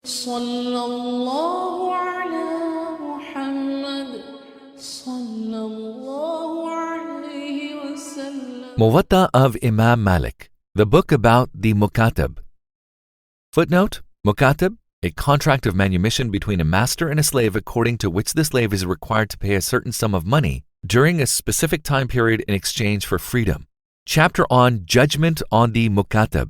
صلى الله على محمد صلى الله عليه وسلم. Muwatta of Imam Malik, the book about the Mukatab. Footnote: Mukatab, a contract of manumission between a master and a slave according to which the slave is required to pay a certain sum of money during a specific time period in exchange for freedom. Chapter on Judgment on the Mukatab.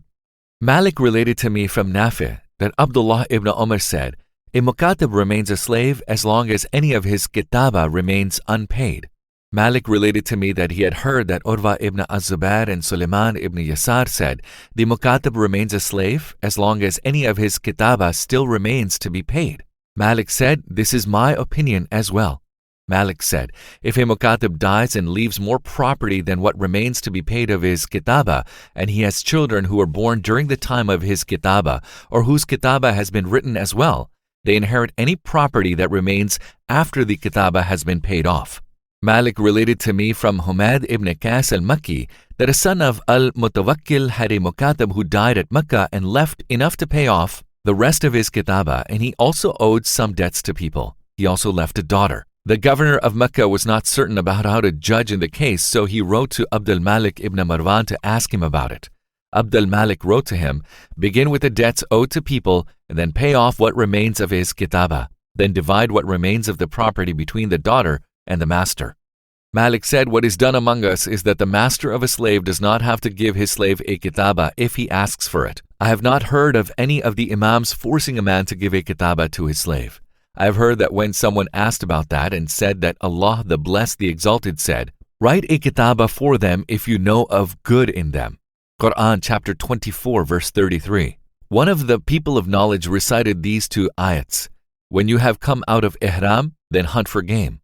Malik related to me from Nafi that Abdullah ibn Umar said, "A Mukatab remains a slave as long as any of his kitaba remains unpaid." Malik related to me that he had heard that Urwa ibn Az-Zubair and Sulaiman ibn Yasar said, "The Mukatab remains a slave as long as any of his kitaba still remains to be paid." Malik said, "This is my opinion as well." Malik said, "If a Mukatab dies and leaves more property than what remains to be paid of his kitaba, and he has children who were born during the time of his kitaba, or whose kitaba has been written as well, they inherit any property that remains after the kitaba has been paid off." Malik related to me from Humayd ibn Qais al-Makki that a son of Al-Mutawakkil had a Mukatab who died at Mecca and left enough to pay off the rest of his kitaba, and he also owed some debts to people. He also left a daughter. The governor of Mecca was not certain about how to judge in the case, so he wrote to Malik ibn Marwan to ask him about it. Malik wrote to him, "Begin with the debts owed to people, and then pay off what remains of his kitaba. Then divide what remains of the property between the daughter and the master." Malik said, "What is done among us is that the master of a slave does not have to give his slave a kitaba if he asks for it. I have not heard of any of the imams forcing a man to give a kitaba to his slave. I have heard that when someone asked about that and said that Allah the Blessed, the Exalted said, 'Write a kitaba for them if you know of good in them.'" Qur'an chapter 24 verse 33. One of the people of knowledge recited these two ayats: "When you have come out of ihram, then hunt for game."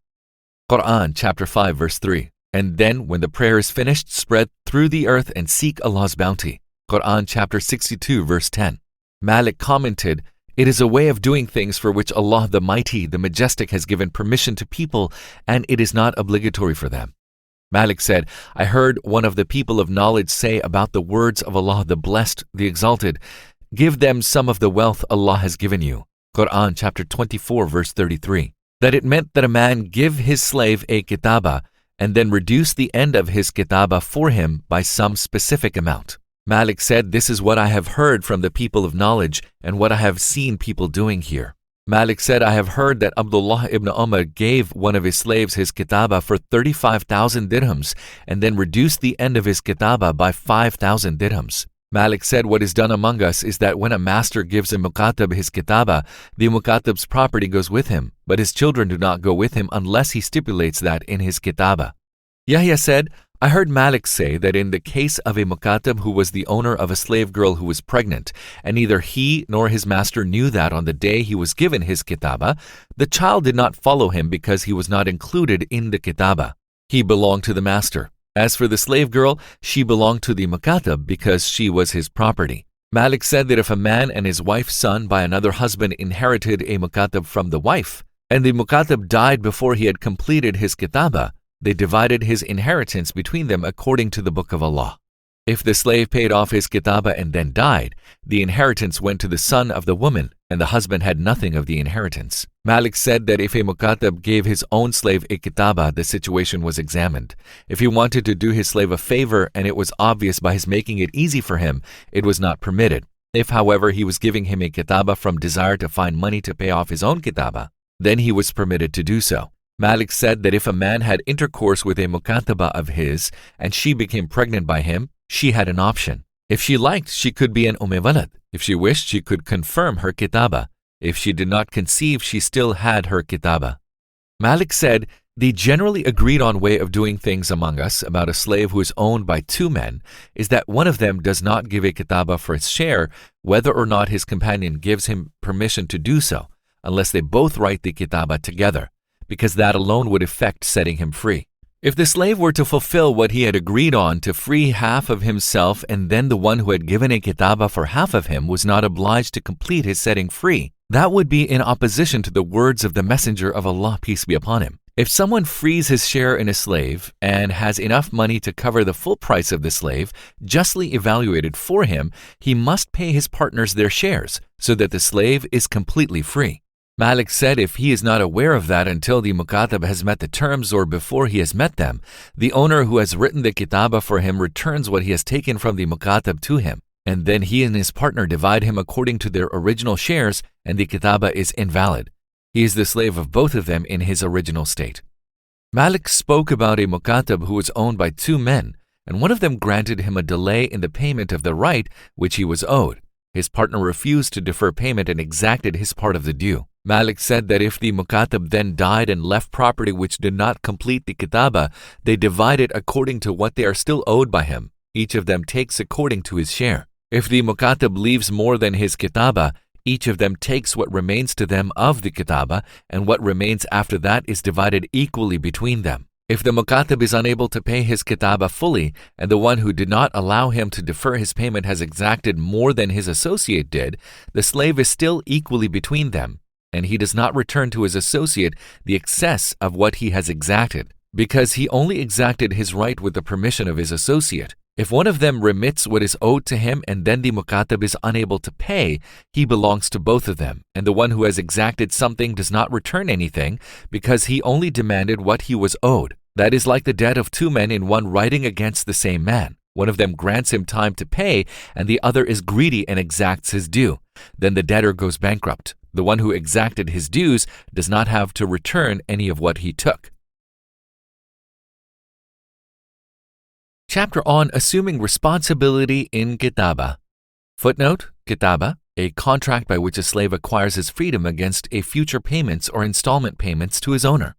Qur'an chapter 5 verse 3. "And then when the prayer is finished, spread through the earth and seek Allah's bounty." Qur'an chapter 62 verse 10. Malik commented, "It is a way of doing things for which Allah the Mighty, the Majestic has given permission to people, and it is not obligatory for them." Malik said, "I heard one of the people of knowledge say about the words of Allah the Blessed, the Exalted, 'Give them some of the wealth Allah has given you.' Qur'an chapter 24 verse 33. That it meant that a man give his slave a kitaba and then reduce the end of his kitaba for him by some specific amount. Malik said, "This is what I have heard from the people of knowledge and what I have seen people doing here." Malik said, "I have heard that Abdullah ibn Umar gave one of his slaves his kitaba for 35,000 dirhams and then reduced the end of his kitaba by 5,000 dirhams. Malik said, "What is done among us is that when a master gives a Mukatab his kitaba, the Mukatab's property goes with him, but his children do not go with him unless he stipulates that in his kitaba." Yahya said, "I heard Malik say that in the case of a Mukatab who was the owner of a slave girl who was pregnant, and neither he nor his master knew that on the day he was given his kitaba, the child did not follow him because he was not included in the kitaba. He belonged to the master. As for the slave girl, she belonged to the Mukatab because she was his property." Malik said that if a man and his wife's son by another husband inherited a Mukatab from the wife, and the Mukatab died before he had completed his kitaba, they divided his inheritance between them according to the Book of Allah. If the slave paid off his kitaba and then died, the inheritance went to the son of the woman, and the husband had nothing of the inheritance. Malik said that if a Mukatab gave his own slave a kitaba, the situation was examined. If he wanted to do his slave a favor and it was obvious by his making it easy for him, it was not permitted. If, however, he was giving him a kitaba from desire to find money to pay off his own kitaba, then he was permitted to do so. Malik said that if a man had intercourse with a Mukataba of his and she became pregnant by him, she had an option. If she liked, she could be an Walad. If she wished, she could confirm her kitaba. If she did not conceive, she still had her kitaba. Malik said, "The generally agreed on way of doing things among us about a slave who is owned by two men is that one of them does not give a kitaba for his share, whether or not his companion gives him permission to do so, unless they both write the kitaba together, because that alone would effect setting him free. If the slave were to fulfill what he had agreed on to free half of himself, and then the one who had given a kitaba for half of him was not obliged to complete his setting free, that would be in opposition to the words of the Messenger of Allah, peace be upon him. If someone frees his share in a slave and has enough money to cover the full price of the slave, justly evaluated for him, he must pay his partners their shares so that the slave is completely free. Malik said if he is not aware of that until the Mukatab has met the terms or before he has met them, the owner who has written the kitaba for him returns what he has taken from the Mukatab to him, and then he and his partner divide him according to their original shares, and the kitaba is invalid. He is the slave of both of them in his original state. Malik spoke about a Mukatab who was owned by two men, and one of them granted him a delay in the payment of the right which he was owed. His partner refused to defer payment and exacted his part of the due. Malik said that if the Mukatab then died and left property which did not complete the kitaba, they divide it according to what they are still owed by him. Each of them takes according to his share. If the Mukatab leaves more than his kitaba, each of them takes what remains to them of the kitaba, and what remains after that is divided equally between them. If the Mukatab is unable to pay his kitaba fully, and the one who did not allow him to defer his payment has exacted more than his associate did, the slave is still equally between them, and he does not return to his associate the excess of what he has exacted, because he only exacted his right with the permission of his associate. If one of them remits what is owed to him and then the Mukatab is unable to pay, he belongs to both of them, and the one who has exacted something does not return anything because he only demanded what he was owed. That is like the debt of two men in one writing against the same man. One of them grants him time to pay, and the other is greedy and exacts his due. Then the debtor goes bankrupt. The one who exacted his dues does not have to return any of what he took. Chapter on Assuming Responsibility in Kitaba. Footnote: Kitaba, a contract by which a slave acquires his freedom against a future payments or installment payments to his owner.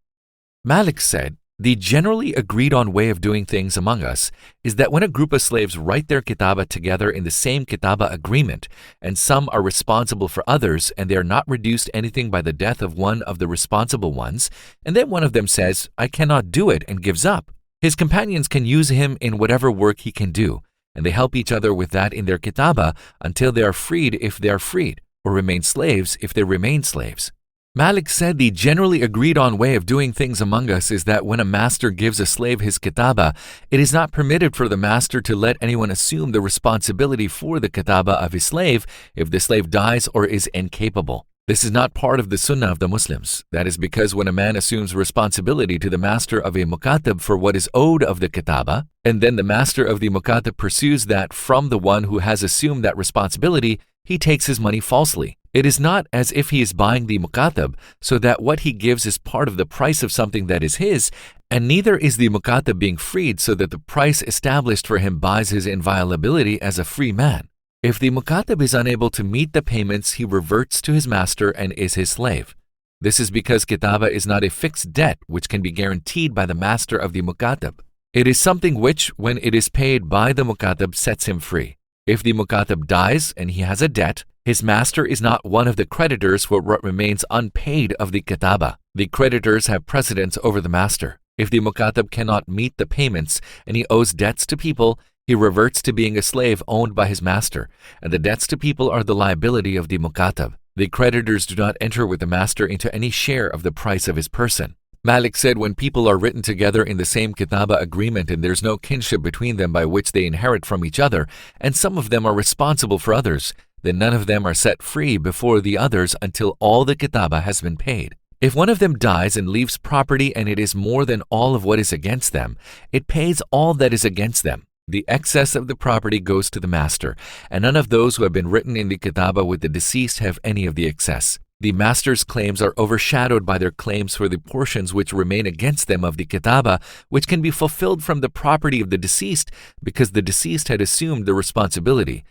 Malik said, the generally agreed on way of doing things among us is that when a group of slaves write their kitaba together in the same kitaba agreement, and some are responsible for others and they are not reduced anything by the death of one of the responsible ones, and then one of them says, I cannot do it, and gives up, his companions can use him in whatever work he can do, and they help each other with that in their kitaba until they are freed if they are freed, or remain slaves if they remain slaves. Malik said the generally agreed on way of doing things among us is that when a master gives a slave his kitaba, it is not permitted for the master to let anyone assume the responsibility for the kitaba of his slave if the slave dies or is incapable. This is not part of the sunnah of the Muslims. That is because when a man assumes responsibility to the master of a mukatab for what is owed of the kitaba, and then the master of the mukatab pursues that from the one who has assumed that responsibility, he takes his money falsely. It is not as if he is buying the mukatab, so that what he gives is part of the price of something that is his, and neither is the mukatab being freed so that the price established for him buys his inviolability as a free man. If the Mukatab is unable to meet the payments, he reverts to his master and is his slave. This is because kitaba is not a fixed debt which can be guaranteed by the master of the Mukatab. It is something which, when it is paid by the Mukatab, sets him free. If the Mukatab dies and he has a debt, his master is not one of the creditors for what remains unpaid of the kitaba. The creditors have precedence over the master. If the Mukatab cannot meet the payments and he owes debts to people, he reverts to being a slave owned by his master, and the debts to people are the liability of the Mukatab. The creditors do not enter with the master into any share of the price of his person. Malik said when people are written together in the same kitaba agreement and there's no kinship between them by which they inherit from each other, and some of them are responsible for others, then none of them are set free before the others until all the kitaba has been paid. If one of them dies and leaves property and it is more than all of what is against them, it pays all that is against them. The excess of the property goes to the master, and none of those who have been written in the kitaba with the deceased have any of the excess. The master's claims are overshadowed by their claims for the portions which remain against them of the kitaba, which can be fulfilled from the property of the deceased because the deceased had assumed the responsibility,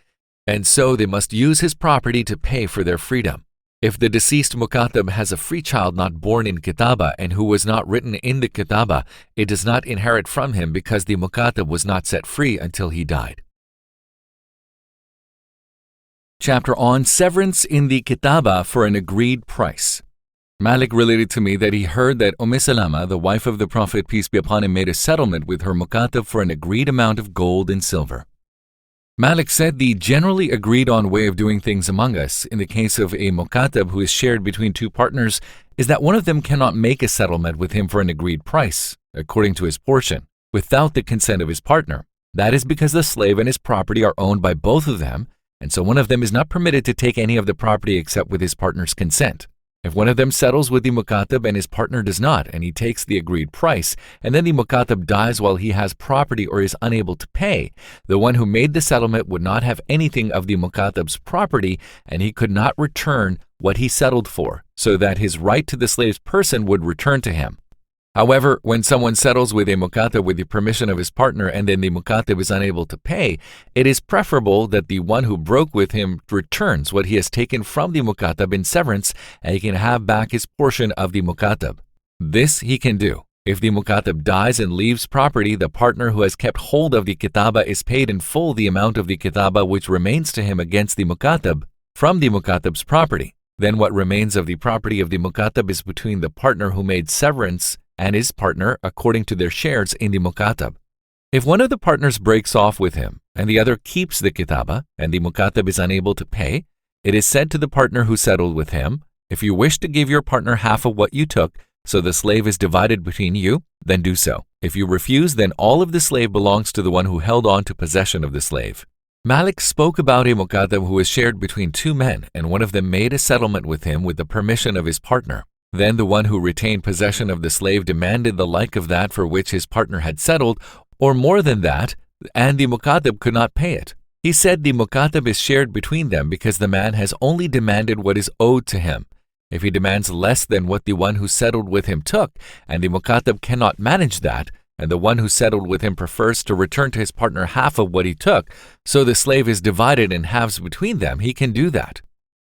and so they must use his property to pay for their freedom. If the deceased Mukatab has a free child not born in kitaba and who was not written in the kitaba, it does not inherit from him because the Mukatab was not set free until he died. Chapter on Severance in the Kitaba for an Agreed Price. Malik related to me that he heard that Salama, the wife of the Prophet, peace be upon him, made a settlement with her Mukatab for an agreed amount of gold and silver. Malik said the generally agreed on way of doing things among us, in the case of a Mukatab who is shared between two partners, is that one of them cannot make a settlement with him for an agreed price, according to his portion, without the consent of his partner. That is because the slave and his property are owned by both of them, and so one of them is not permitted to take any of the property except with his partner's consent. If one of them settles with the Mukatab and his partner does not, and he takes the agreed price, and then the Mukatab dies while he has property or is unable to pay, the one who made the settlement would not have anything of the Mukatab's property, and he could not return what he settled for, so that his right to the slave's person would return to him. However, when someone settles with a Mukatab with the permission of his partner and then the Mukatab is unable to pay, it is preferable that the one who broke with him returns what he has taken from the Mukatab in severance, and he can have back his portion of the Mukatab. This he can do. If the Mukatab dies and leaves property, the partner who has kept hold of the kitaba is paid in full the amount of the kitaba which remains to him against the Mukatab from the Mukatab's property. Then what remains of the property of the Mukatab is between the partner who made severance and his partner according to their shares in the Mukatab. If one of the partners breaks off with him and the other keeps the kitaba and the Mukatab is unable to pay, it is said to the partner who settled with him, "If you wish to give your partner half of what you took, so the slave is divided between you, then do so. If you refuse, then all of the slave belongs to the one who held on to possession of the slave." Malik spoke about a Mukatab who was shared between two men, and one of them made a settlement with him with the permission of his partner. Then the one who retained possession of the slave demanded the like of that for which his partner had settled, or more than that, and the Mukatab could not pay it. He said the Mukatab is shared between them because the man has only demanded what is owed to him. If he demands less than what the one who settled with him took, and the Mukatab cannot manage that, and the one who settled with him prefers to return to his partner half of what he took, so the slave is divided in halves between them, he can do that.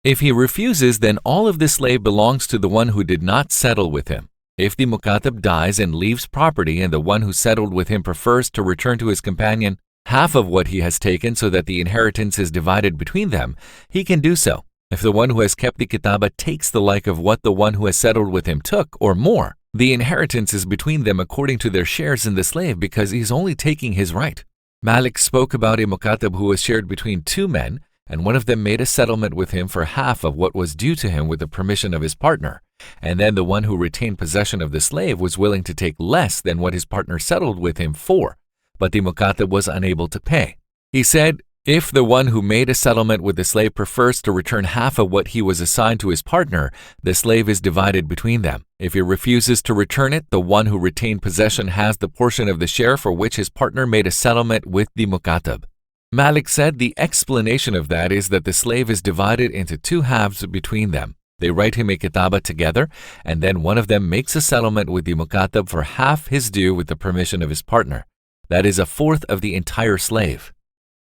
If he refuses, then all of the slave belongs to the one who did not settle with him. If the Mukatab dies and leaves property and the one who settled with him prefers to return to his companion half of what he has taken so that the inheritance is divided between them, he can do so. If the one who has kept the kitaba takes the like of what the one who has settled with him took, or more, the inheritance is between them according to their shares in the slave because he is only taking his right. Malik spoke about a Mukatab who was shared between two men, and one of them made a settlement with him for half of what was due to him with the permission of his partner, and then the one who retained possession of the slave was willing to take less than what his partner settled with him for, but the Mukatab was unable to pay. He said, if the one who made a settlement with the slave prefers to return half of what he was assigned to his partner, the slave is divided between them. If he refuses to return it, the one who retained possession has the portion of the share for which his partner made a settlement with the Mukatab. Malik said the explanation of that is that the slave is divided into two halves between them. They write him a kitaba together, and then one of them makes a settlement with the Mukatab for half his due with the permission of his partner. That is a fourth of the entire slave.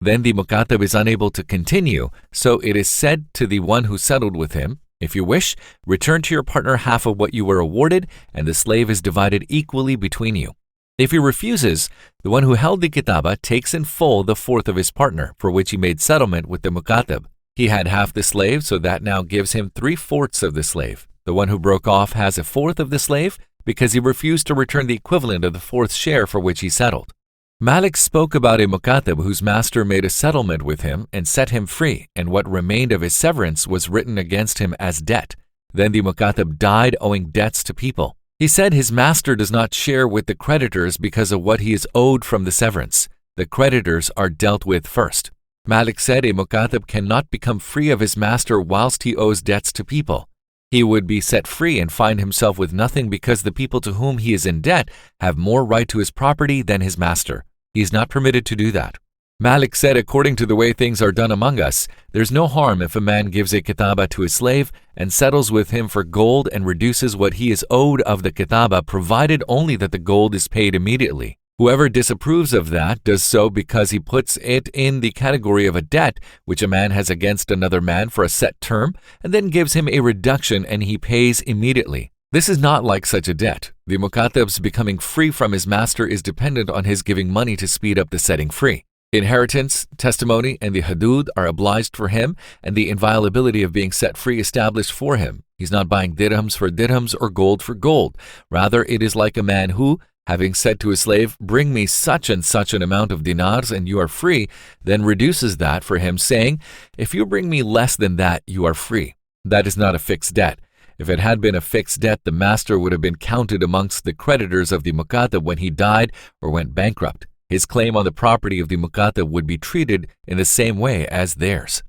Then the Mukatab is unable to continue, so it is said to the one who settled with him, "If you wish, return to your partner half of what you were awarded, and the slave is divided equally between you." If he refuses, the one who held the kitaba takes in full the fourth of his partner, for which he made settlement with the Mukatab. He had half the slave, so that now gives him 3/4 of the slave. The one who broke off has a fourth of the slave because he refused to return the equivalent of the fourth share for which he settled. Malik spoke about a Mukatab whose master made a settlement with him and set him free, and what remained of his severance was written against him as debt. Then the Mukatab died owing debts to people. He said his master does not share with the creditors because of what he is owed from the severance. The creditors are dealt with first. Malik said a Mukatab cannot become free of his master whilst he owes debts to people. He would be set free and find himself with nothing because the people to whom he is in debt have more right to his property than his master. He is not permitted to do that. Malik said, according to the way things are done among us, there's no harm if a man gives a kitaba to his slave and settles with him for gold and reduces what he is owed of the kitaba, provided only that the gold is paid immediately. Whoever disapproves of that does so because he puts it in the category of a debt which a man has against another man for a set term, and then gives him a reduction and he pays immediately. This is not like such a debt. The Mukatab's becoming free from his master is dependent on his giving money to speed up the setting free. Inheritance, testimony, and the hudud are obliged for him, and the inviolability of being set free established for him. He's not buying dirhams for dirhams or gold for gold. Rather, it is like a man who, having said to his slave, "Bring me such and such an amount of dinars and you are free," then reduces that for him, saying, "If you bring me less than that, you are free." That is not a fixed debt. If it had been a fixed debt, the master would have been counted amongst the creditors of the Mukatab when he died or went bankrupt. His claim on the property of the Mukatab would be treated in the same way as theirs.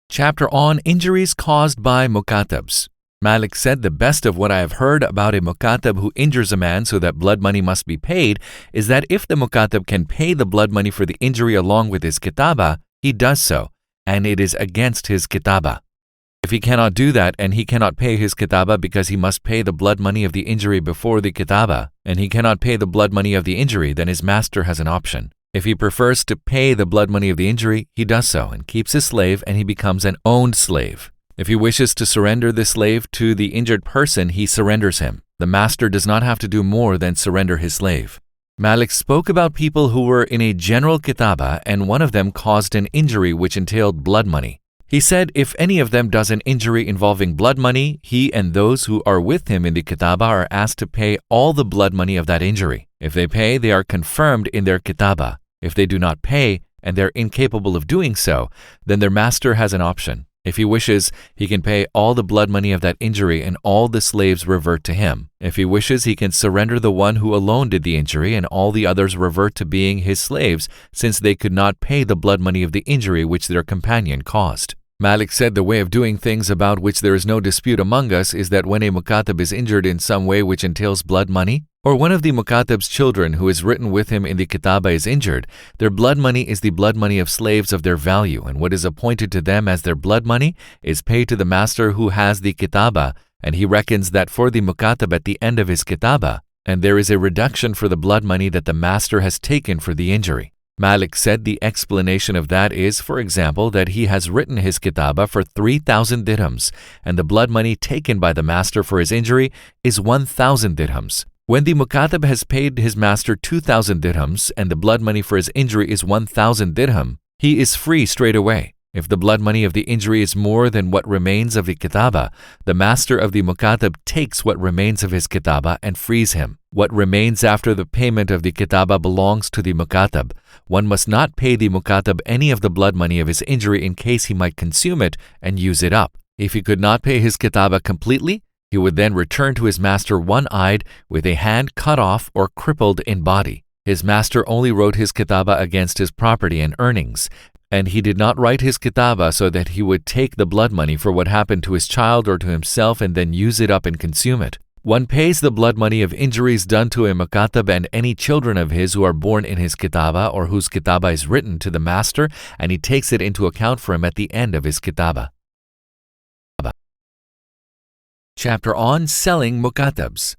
Chapter on Injuries Caused by Mukatabs. Malik said, the best of what I have heard about a Mukatab who injures a man so that blood money must be paid is that if the Mukatab can pay the blood money for the injury along with his kitaba, he does so, and it is against his kitaba. If he cannot do that and he cannot pay his kitaba because he must pay the blood money of the injury before the kitaba, and he cannot pay the blood money of the injury, then his master has an option. If he prefers to pay the blood money of the injury, he does so and keeps his slave, and he becomes an owned slave. If he wishes to surrender the slave to the injured person, he surrenders him. The master does not have to do more than surrender his slave. Malik spoke about people who were in a general kitaba and one of them caused an injury which entailed blood money. He said if any of them does an injury involving blood money, he and those who are with him in the kitaba are asked to pay all the blood money of that injury. If they pay, they are confirmed in their kitaba. If they do not pay and they're incapable of doing so, then their master has an option. If he wishes, he can pay all the blood money of that injury and all the slaves revert to him. If he wishes, he can surrender the one who alone did the injury and all the others revert to being his slaves, since they could not pay the blood money of the injury which their companion caused. Malik said the way of doing things about which there is no dispute among us is that when a Mukatab is injured in some way which entails blood money, or one of the Mukatab's children who is written with him in the kitaba is injured, their blood money is the blood money of slaves of their value, and what is appointed to them as their blood money is paid to the master who has the kitaba, and he reckons that for the Mukatab at the end of his kitaba, and there is a reduction for the blood money that the master has taken for the injury. Malik said the explanation of that is, for example, that he has written his kitaba for 3,000 dirhams, and the blood money taken by the master for his injury is 1,000 dirhams. When the Mukatab has paid his master 2,000 dirhams and the blood money for his injury is 1,000 dirham, he is free straight away. If the blood money of the injury is more than what remains of the kitaba, the master of the Mukatab takes what remains of his kitaba and frees him. What remains after the payment of the kitaba belongs to the Mukatab. One must not pay the Mukatab any of the blood money of his injury in case he might consume it and use it up. If he could not pay his kitaba completely, he would then return to his master one-eyed, with a hand cut off or crippled in body. His master only wrote his kitaba against his property and earnings, and he did not write his kitaba so that he would take the blood money for what happened to his child or to himself and then use it up and consume it. One pays the blood money of injuries done to a Mukatab and any children of his who are born in his kitaba or whose kitaba is written to the master, and he takes it into account for him at the end of his kitaba. Chapter on Selling Mukatabs.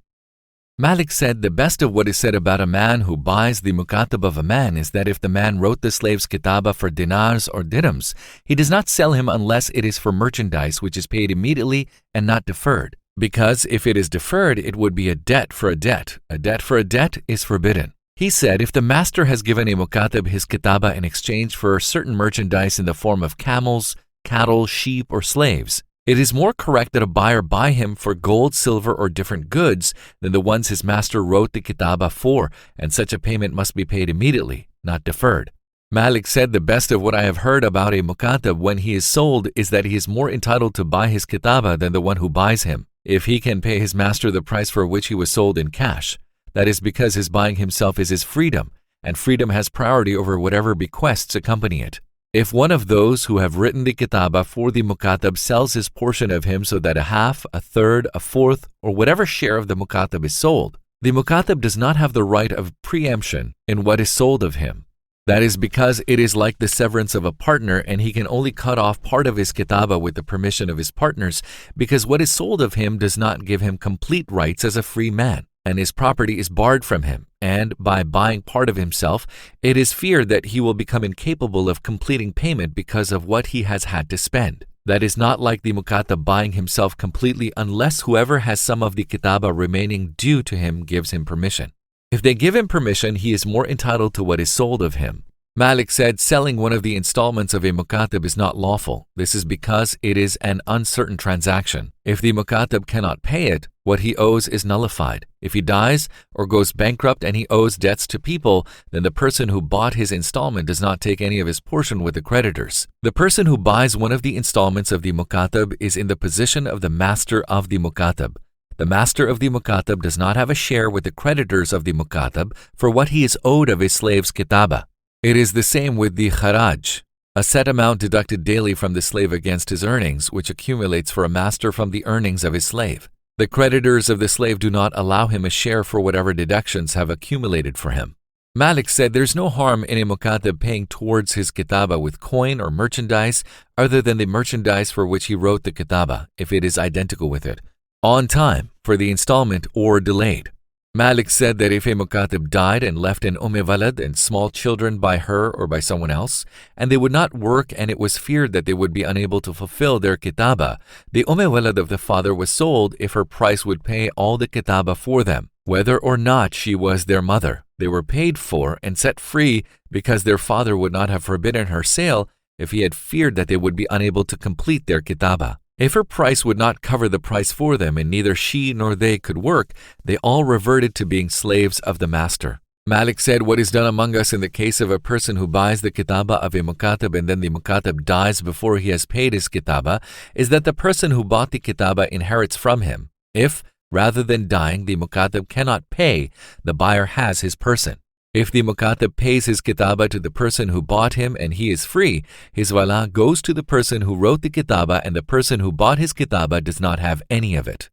Malik said the best of what is said about a man who buys the Mukatab of a man is that if the man wrote the slave's kitaba for dinars or dirhams, he does not sell him unless it is for merchandise which is paid immediately and not deferred. Because if it is deferred, it would be a debt for a debt. A debt for a debt is forbidden. He said if the master has given a Mukatab his kitaba in exchange for certain merchandise in the form of camels, cattle, sheep, or slaves, it is more correct that a buyer buy him for gold, silver, or different goods than the ones his master wrote the kitaba for, and such a payment must be paid immediately, not deferred. Malik said the best of what I have heard about a Mukatab when he is sold is that he is more entitled to buy his kitaba than the one who buys him, if he can pay his master the price for which he was sold in cash. That is because his buying himself is his freedom, and freedom has priority over whatever bequests accompany it. If one of those who have written the kitaba for the Mukatab sells his portion of him so that a half, a third, a fourth, or whatever share of the Mukatab is sold, the Mukatab does not have the right of preemption in what is sold of him. That is because it is like the severance of a partner, and he can only cut off part of his kitaba with the permission of his partners, because what is sold of him does not give him complete rights as a free man, and his property is barred from him, and by buying part of himself, it is feared that he will become incapable of completing payment because of what he has had to spend. That is not like the Mukatab buying himself completely unless whoever has some of the kitaba remaining due to him gives him permission. If they give him permission, he is more entitled to what is sold of him. Malik said selling one of the installments of a Mukatab is not lawful. This is because it is an uncertain transaction. If the Mukatab cannot pay it, what he owes is nullified. If he dies or goes bankrupt and he owes debts to people, then the person who bought his installment does not take any of his portion with the creditors. The person who buys one of the installments of the Mukatab is in the position of the master of the Mukatab. The master of the Mukatab does not have a share with the creditors of the Mukatab for what he is owed of his slave's kitaba. It is the same with the kharaj, a set amount deducted daily from the slave against his earnings, which accumulates for a master from the earnings of his slave. The creditors of the slave do not allow him a share for whatever deductions have accumulated for him. Malik said there's no harm in a mukatab paying towards his kitaba with coin or merchandise other than the merchandise for which he wrote the kitaba, if it is identical with it, on time for the installment or delayed. Malik said that if a mukatab died and left an walad and small children by her or by someone else, and they would not work and it was feared that they would be unable to fulfill their kitaba, the walad of the father was sold if her price would pay all the kitaba for them, whether or not she was their mother. They were paid for and set free because their father would not have forbidden her sale if he had feared that they would be unable to complete their kitaba. If her price would not cover the price for them and neither she nor they could work, they all reverted to being slaves of the master. Malik said what is done among us in the case of a person who buys the kitaba of a mukatab and then the mukatab dies before he has paid his kitaba is that the person who bought the kitaba inherits from him. If, rather than dying, the mukatab cannot pay, the buyer has his person. If the mukatab pays his kitaba to the person who bought him and he is free, his wala goes to the person who wrote the kitaba and the person who bought his kitaba does not have any of it.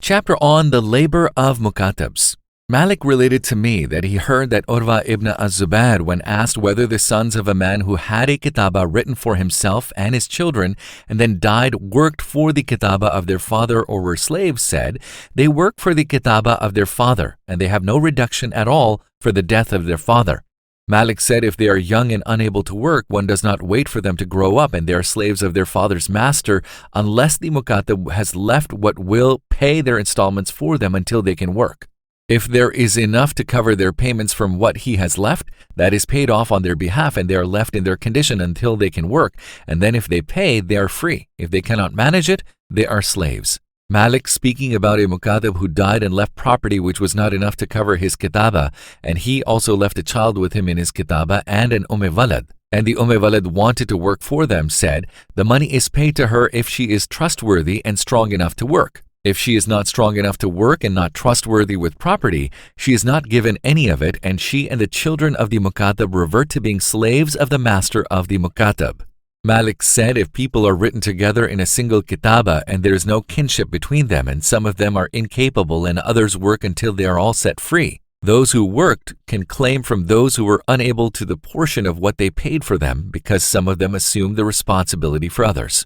Chapter on the labor of mukatabs. Malik related to me that he heard that Urwa ibn az-Zubair, when asked whether the sons of a man who had a kitaba written for himself and his children and then died worked for the kitaba of their father or were slaves, said, they work for the kitaba of their father and they have no reduction at all for the death of their father. Malik said if they are young and unable to work, one does not wait for them to grow up and they are slaves of their father's master unless the mukatab has left what will pay their installments for them until they can work. If there is enough to cover their payments from what he has left, that is paid off on their behalf and they are left in their condition until they can work, and then if they pay, they are free. If they cannot manage it, they are slaves. Malik, speaking about a mukatab who died and left property which was not enough to cover his kitaba, and he also left a child with him in his kitaba and an walad, and the walad wanted to work for them, said, the money is paid to her if she is trustworthy and strong enough to work. If she is not strong enough to work and not trustworthy with property, she is not given any of it, and she and the children of the mukatab revert to being slaves of the master of the mukatab. Malik said if people are written together in a single kitaba and there is no kinship between them and some of them are incapable and others work until they are all set free, those who worked can claim from those who were unable to the portion of what they paid for them because some of them assumed the responsibility for others.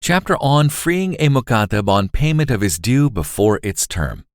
Chapter on freeing a mukatab on payment of his due before its term.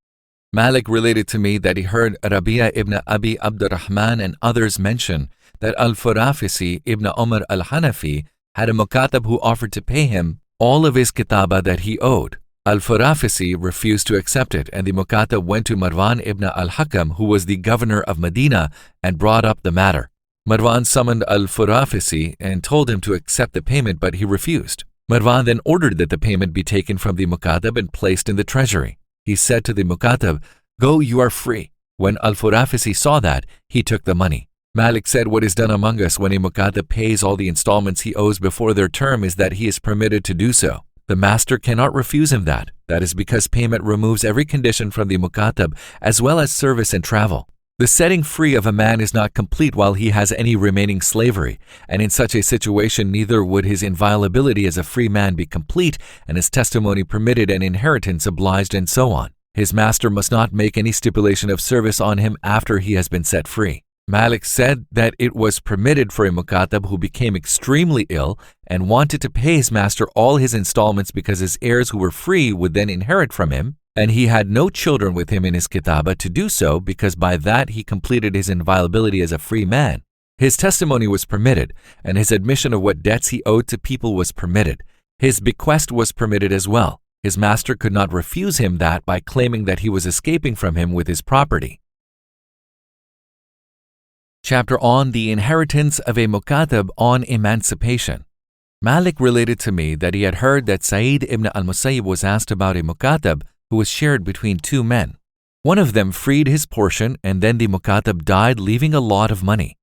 Malik related to me that he heard Rabi'a ibn Abi Abdurrahman and others mention that Al-Farafisi ibn Umar al-Hanafi had a mukatab who offered to pay him all of his kitaba that he owed. Al-Farafisi refused to accept it, and the mukatab went to Marwan ibn al-Hakam, who was the governor of Medina, and brought up the matter. Marwan summoned Al-Farafisi and told him to accept the payment, but he refused. Marwan then ordered that the payment be taken from the mukatab and placed in the treasury. He said to the mukatab, go, you are free. When Al-Farafisi saw that, he took the money. Malik said what is done among us when a mukatab pays all the installments he owes before their term is that he is permitted to do so. The master cannot refuse him that. That is because payment removes every condition from the mukatab as well as service and travel. The setting free of a man is not complete while he has any remaining slavery, and in such a situation neither would his inviolability as a free man be complete and his testimony permitted and inheritance obliged and so on. His master must not make any stipulation of service on him after he has been set free. Malik said that it was permitted for a mukatab who became extremely ill and wanted to pay his master all his installments because his heirs who were free would then inherit from him, and he had no children with him in his kitaba to do so because by that he completed his inviolability as a free man. His testimony was permitted, and his admission of what debts he owed to people was permitted. His bequest was permitted as well. His master could not refuse him that by claiming that he was escaping from him with his property. Chapter on the inheritance of a Mukatab on emancipation. Malik related to me that he had heard that Zayd ibn al-Musayyib was asked about a Mukatab who was shared between two men. One of them freed his portion, and then the Mukatab died, leaving a lot of money.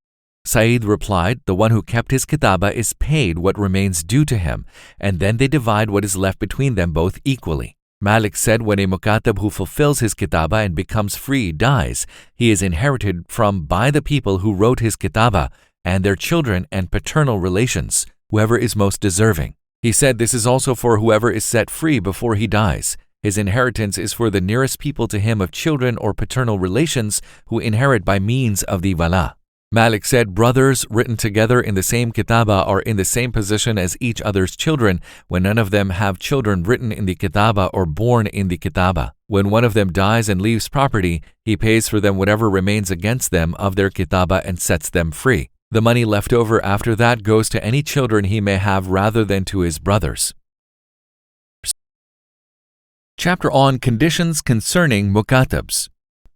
Zayd replied, the one who kept his kitaba is paid what remains due to him, and then they divide what is left between them both equally. Malik said, when a Mukatab who fulfills his kitaba and becomes free dies, he is inherited from by the people who wrote his kitaba and their children and paternal relations, whoever is most deserving. He said this is also for whoever is set free before he dies. His inheritance is for the nearest people to him of children or paternal relations who inherit by means of the wala. Malik said, brothers written together in the same kitaba are in the same position as each other's children when none of them have children written in the kitaba or born in the kitaba. When one of them dies and leaves property, he pays for them whatever remains against them of their kitaba and sets them free. The money left over after that goes to any children he may have rather than to his brothers. Chapter on conditions concerning Mukatabs.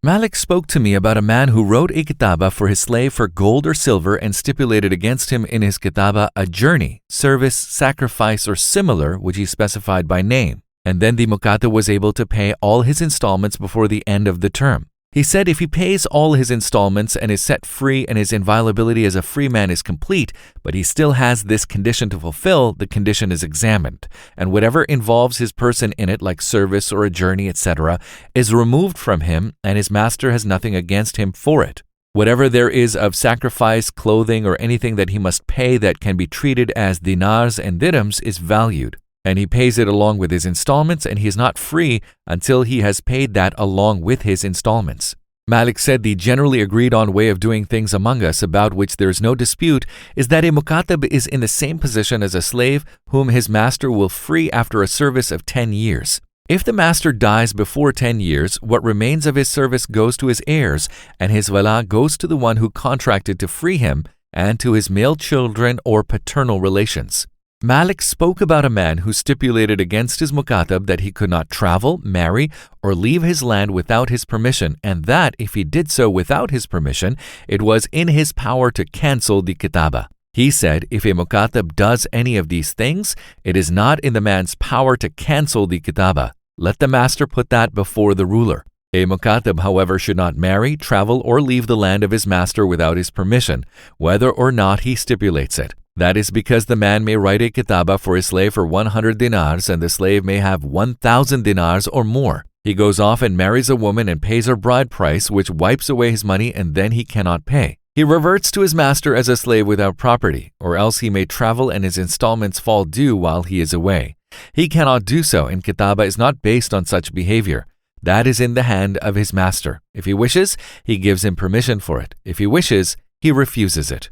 Malik spoke to me about a man who wrote a kitaba for his slave for gold or silver and stipulated against him in his kitaba a journey, service, sacrifice, or similar which he specified by name, and then the Mukatab was able to pay all his installments before the end of the term. He said if he pays all his installments and is set free and his inviolability as a free man is complete, but he still has this condition to fulfill, the condition is examined, and whatever involves his person in it, like service or a journey, etc., is removed from him, and his master has nothing against him for it. Whatever there is of sacrifice, clothing, or anything that he must pay that can be treated as dinars and dirhams is valued, and he pays it along with his installments, and he is not free until he has paid that along with his installments. Malik said the generally agreed on way of doing things among us, about which there is no dispute, is that a Mukatab is in the same position as a slave whom his master will free after a service of 10 years. If the master dies before 10 years, what remains of his service goes to his heirs, and his wala goes to the one who contracted to free him and to his male children or paternal relations. Malik spoke about a man who stipulated against his Mukatab that he could not travel, marry, or leave his land without his permission, and that if he did so without his permission, it was in his power to cancel the kitaba. He said if a Mukatab does any of these things, it is not in the man's power to cancel the kitaba. Let the master put that before the ruler. A Mukatab, however, should not marry, travel, or leave the land of his master without his permission, whether or not he stipulates it. That is because the man may write a kitaba for his slave for 100 dinars and the slave may have 1,000 dinars or more. He goes off and marries a woman and pays her bride price, which wipes away his money, and then he cannot pay. He reverts to his master as a slave without property, or else he may travel and his installments fall due while he is away. He cannot do so, and kitaba is not based on such behavior. That is in the hand of his master. If he wishes, he gives him permission for it. If he wishes, he refuses it.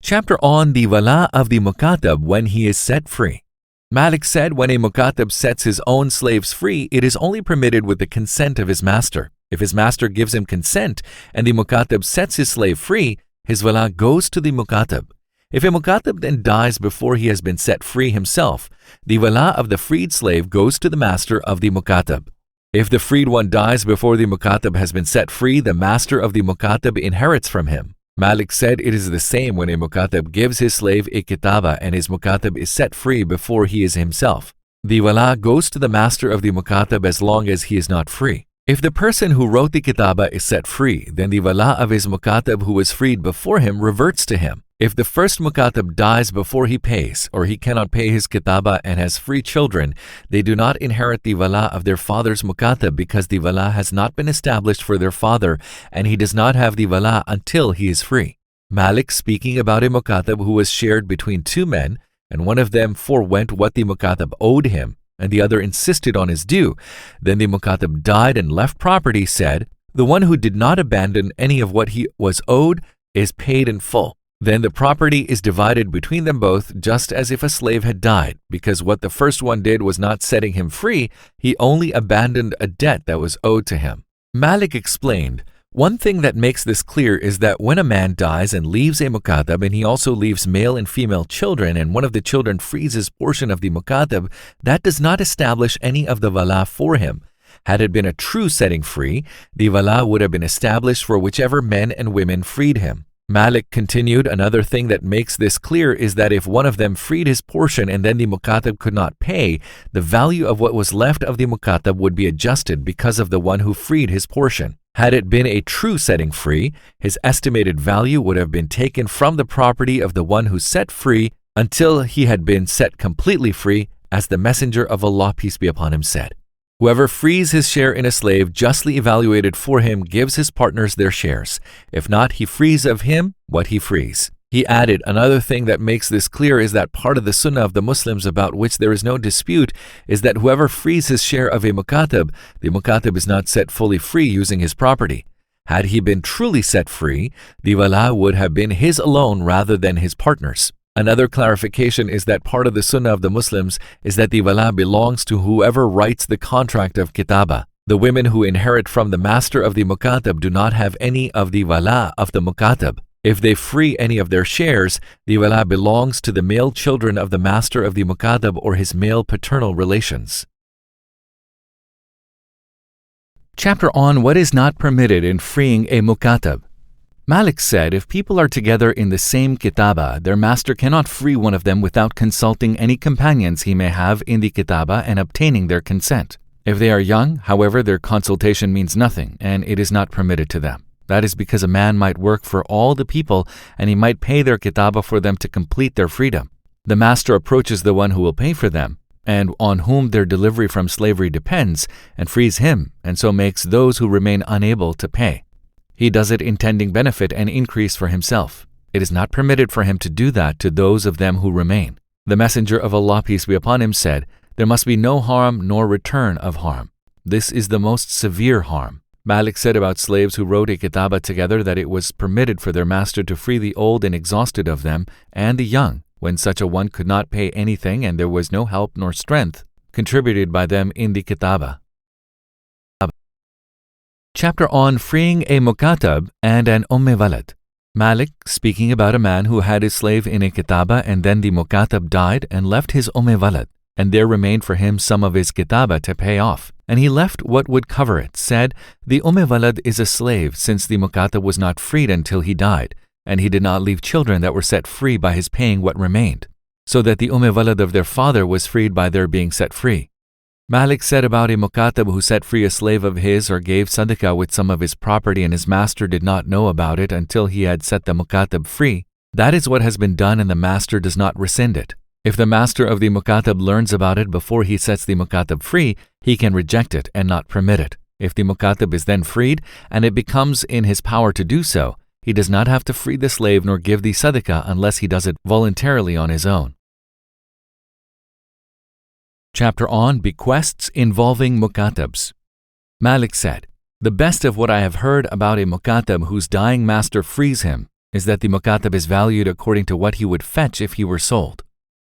Chapter on the wala of the Mukatab when he is set free. Malik said when a Mukatab sets his own slaves free, it is only permitted with the consent of his master. If his master gives him consent and the Mukatab sets his slave free, his wala goes to the Mukatab. If a Mukatab then dies before he has been set free himself, the wala of the freed slave goes to the master of the Mukatab. If the freed one dies before the Mukatab has been set free, the master of the Mukatab inherits from him. Malik said it is the same when a Mukatab gives his slave a kitaba and his Mukatab is set free before he is himself. The wala goes to the master of the Mukatab as long as he is not free. If the person who wrote the kitaba is set free, then the wala of his Mukatab who was freed before him reverts to him. If the first Mukatab dies before he pays, or he cannot pay his kitaba and has free children, they do not inherit the wala of their father's Mukatab because the wala has not been established for their father and he does not have the wala until he is free. Malik, speaking about a Mukatab who was shared between two men, and one of them forewent what the Mukatab owed him, and the other insisted on his due, then the Mukatab died and left property, said, the one who did not abandon any of what he was owed is paid in full. Then the property is divided between them both, just as if a slave had died, because what the first one did was not setting him free, he only abandoned a debt that was owed to him. Malik explained, One thing that makes this clear is that when a man dies and leaves a Mukatab and he also leaves male and female children and one of the children frees his portion of the Mukatab, that does not establish any of the wala for him. Had it been a true setting free, the wala would have been established for whichever men and women freed him. Malik continued, another thing that makes this clear is that if one of them freed his portion and then the Mukatab could not pay, the value of what was left of the Mukatab would be adjusted because of the one who freed his portion. Had it been a true setting free, his estimated value would have been taken from the property of the one who set free until he had been set completely free, as the Messenger of Allah, peace be upon him, said. Whoever frees his share in a slave justly evaluated for him gives his partners their shares. If not, he frees of him what he frees. He added, another thing that makes this clear is that part of the sunnah of the Muslims about which there is no dispute is that whoever frees his share of a Mukatab, the Mukatab is not set fully free using his property. Had he been truly set free, the wala would have been his alone rather than his partner's. Another clarification is that part of the sunnah of the Muslims is that the wala belongs to whoever writes the contract of kitaba. The women who inherit from the master of the Mukatab do not have any of the wala of the Mukatab. If they free any of their shares, the wala belongs to the male children of the master of the Mukatab or his male paternal relations. Chapter on what is not permitted in freeing a Mukatab. Malik said if people are together in the same kitaba, their master cannot free one of them without consulting any companions he may have in the kitaba and obtaining their consent. If they are young, however, their consultation means nothing and it is not permitted to them. That is because a man might work for all the people and he might pay their kitaba for them to complete their freedom. The master approaches the one who will pay for them and on whom their delivery from slavery depends and frees him and so makes those who remain unable to pay. He does it intending benefit and increase for himself. It is not permitted for him to do that to those of them who remain. The Messenger of Allah, peace be upon him, said, there must be no harm nor return of harm. This is the most severe harm. Malik said about slaves who wrote a kitaba together that it was permitted for their master to free the old and exhausted of them and the young, when such a one could not pay anything and there was no help nor strength contributed by them in the kitaba. Chapter on freeing a Mukatab and an Walad. Malik, speaking about a man who had his slave in a kitaba and then the Mukatab died and left his Walad, and there remained for him some of his kitaba to pay off, and he left what would cover it, said, the Walad is a slave since the Mukatab was not freed until he died, and he did not leave children that were set free by his paying what remained, so that the Walad of their father was freed by their being set free. Malik said about a Mukatab who set free a slave of his or gave sadaqah with some of his property and his master did not know about it until he had set the Mukatab free, that is what has been done and the master does not rescind it. If the master of the Mukatab learns about it before he sets the Mukatab free, he can reject it and not permit it. If the Mukatab is then freed and it becomes in his power to do so, he does not have to free the slave nor give the sadaqah unless he does it voluntarily on his own. Chapter on bequests involving Mukatabs. Malik said, the best of what I have heard about a Mukatab whose dying master frees him is that the Mukatab is valued according to what he would fetch if he were sold.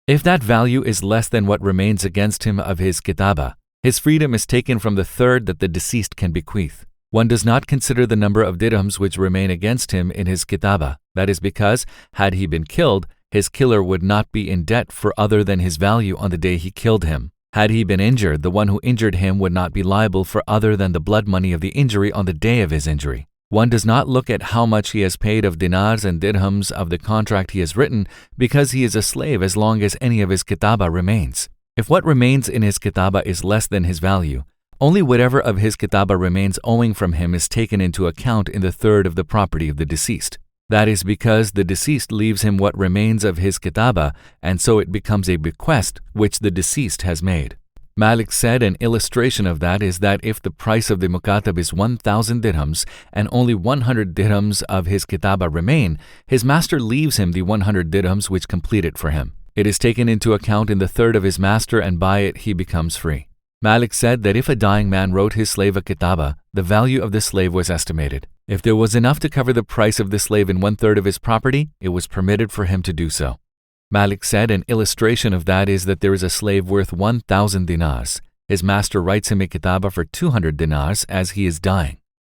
If that value is less than what remains against him of his kitaba, his freedom is taken from the third that the deceased can bequeath. One does not consider the number of dirhams which remain against him in his kitaba. That is because, had he been killed, his killer would not be in debt for other than his value on the day he killed him. Had he been injured, the one who injured him would not be liable for other than the blood money of the injury on the day of his injury. One does not look at how much he has paid of dinars and dirhams of the contract he has written, because he is a slave as long as any of his kitaba remains. If what remains in his kitaba is less than his value, only whatever of his kitaba remains owing from him is taken into account in the third of the property of the deceased. That is because the deceased leaves him what remains of his kitaba, and so it becomes a bequest which the deceased has made. Malik said an illustration of that is that if the price of the Mukatab is 1,000 dirhams and only 100 dirhams of his kitaba remain, his master leaves him the 100 dirhams which complete it for him. It is taken into account in the third of his master and by it he becomes free. Malik said that if a dying man wrote his slave a kitaba, the value of the slave was estimated. If there was enough to cover the price of the slave in 1/3 of his property, it was permitted for him to do so. Malik said an illustration of that is that there is a slave worth 1,000 dinars. His master writes him a kitaba for 200 dinars as he is dying.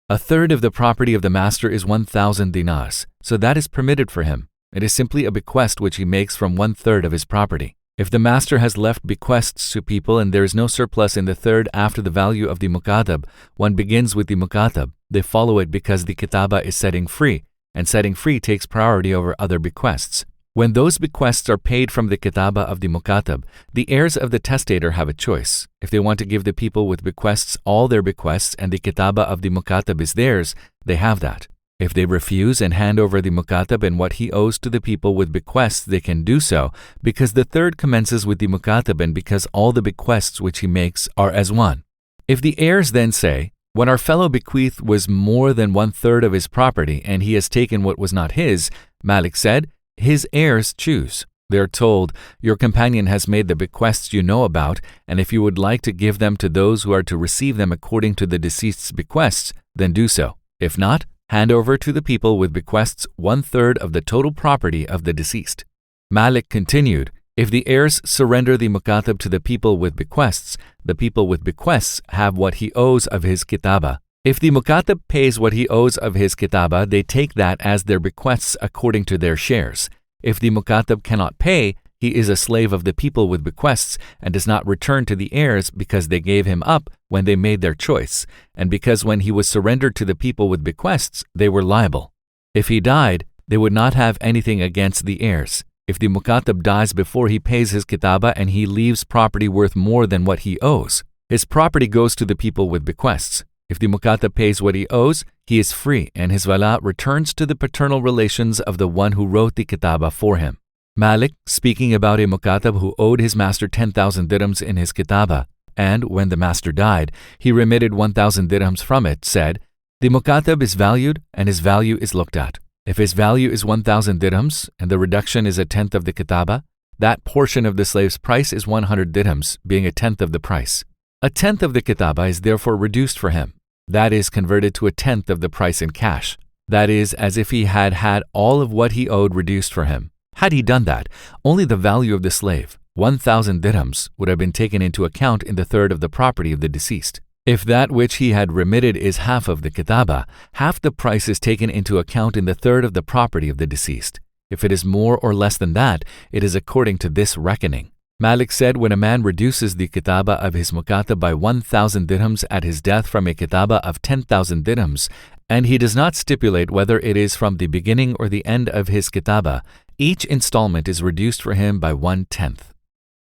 A third of the property of the master is 1,000 dinars, so that is permitted for him. It is simply a bequest which he makes from 1/3 of his property. If the master has left bequests to people and there is no surplus in the third after the value of the Mukatab, one begins with the Mukatab. They follow it because the Kitaba is setting free, and setting free takes priority over other bequests. When those bequests are paid from the Kitaba of the Mukatab, the heirs of the testator have a choice. If they want to give the people with bequests all their bequests and the Kitaba of the Mukatab is theirs, they have that. If they refuse and hand over the Mukatab and what he owes to the people with bequests, they can do so, because the third commences with the Mukatab and because all the bequests which he makes are as one. If the heirs then say, when our fellow bequeathed was more than 1/3 of his property and he has taken what was not his, Malik said, his heirs choose. They are told, your companion has made the bequests you know about, and if you would like to give them to those who are to receive them according to the deceased's bequests, then do so. If not, hand over to the people with bequests 1/3 of the total property of the deceased. Malik continued, if the heirs surrender the Mukatab to the people with bequests, the people with bequests have what he owes of his Kitaba. If the Mukatab pays what he owes of his Kitaba, they take that as their bequests according to their shares. If the Mukatab cannot pay, he is a slave of the people with bequests and does not return to the heirs because they gave him up when they made their choice, and because when he was surrendered to the people with bequests, they were liable. If he died, they would not have anything against the heirs. If the Mukatab dies before he pays his Kitaba and he leaves property worth more than what he owes, his property goes to the people with bequests. If the Mukatab pays what he owes, he is free and his wala returns to the paternal relations of the one who wrote the Kitaba for him. Malik, speaking about a Mukatab who owed his master 10,000 dirhams in his Kitaba, and when the master died, he remitted 1,000 dirhams from it, said, the Mukatab is valued and his value is looked at. If his value is 1,000 dirhams and the reduction is 1/10 of the Kitaba, that portion of the slave's price is 100 dirhams, being 1/10 of the price. 1/10 of the Kitaba is therefore reduced for him. That is converted to 1/10 of the price in cash. That is as if he had had all of what he owed reduced for him. Had he done that, only the value of the slave, 1,000 dirhams, would have been taken into account in the third of the property of the deceased. If that which he had remitted is half of the Kitaba, half the price is taken into account in the third of the property of the deceased. If it is more or less than that, it is according to this reckoning. Malik said when a man reduces the Kitaba of his Mukatab by 1,000 dirhams at his death from a Kitaba of 10,000 dirhams, and he does not stipulate whether it is from the beginning or the end of his Kitaba, each installment is reduced for him by 1/10.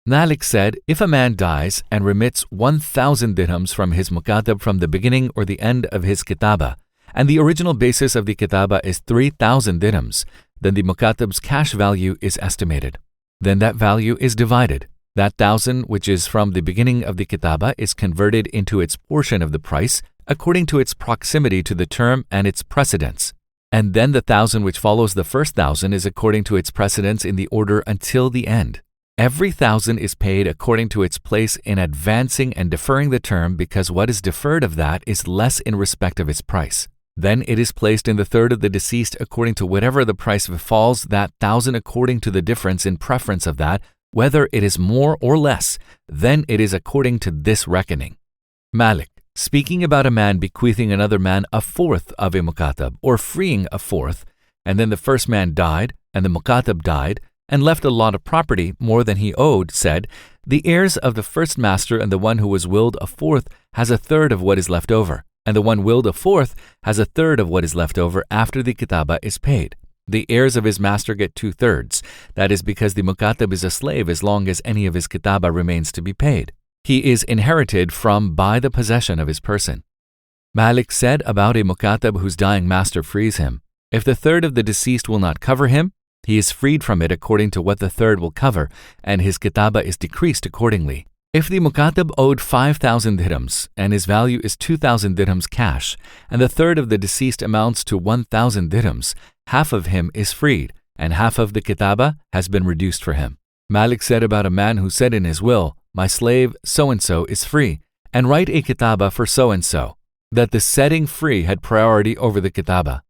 Malik said, if a man dies and remits 1,000 dirhams from his Mukatab from the beginning or the end of his Kitaba, and the original basis of the Kitaba is 3,000 dirhams, then the Mukatab's cash value is estimated. Then that value is divided. That 1,000 which is from the beginning of the Kitaba is converted into its portion of the price according to its proximity to the term and its precedence. And then the 1,000 which follows the first 1,000 is according to its precedence in the order until the end. Every 1,000 is paid according to its place in advancing and deferring the term because what is deferred of that is less in respect of its price. Then it is placed in the third of the deceased according to whatever the price befalls that 1,000 according to the difference in preference of that, whether it is more or less, then it is according to this reckoning. Malik, speaking about a man bequeathing another man 1/4 of a Mukatab or freeing 1/4, and then the first man died and the Mukatab died and left a lot of property more than he owed, said, the heirs of the first master and the one who was willed 1/4 has 1/3 of what is left over. And the one willed 1/4 has 1/3 of what is left over after the Kitaba is paid. The heirs of his master get 2/3. That is because the Mukatab is a slave as long as any of his Kitaba remains to be paid. He is inherited from by the possession of his person. Malik said about a Mukatab whose dying master frees him, if the third of the deceased will not cover him, he is freed from it according to what the third will cover, and his Kitaba is decreased accordingly. If the Mukatab owed 5,000 dirhams and his value is 2,000 dirhams cash, and the third of the deceased amounts to 1,000 dirhams, half of him is freed, and half of the Kitaba has been reduced for him. Malik said about a man who said in his will, my slave so-and-so is free, and write a Kitaba for so-and-so, that the setting free had priority over the Kitaba.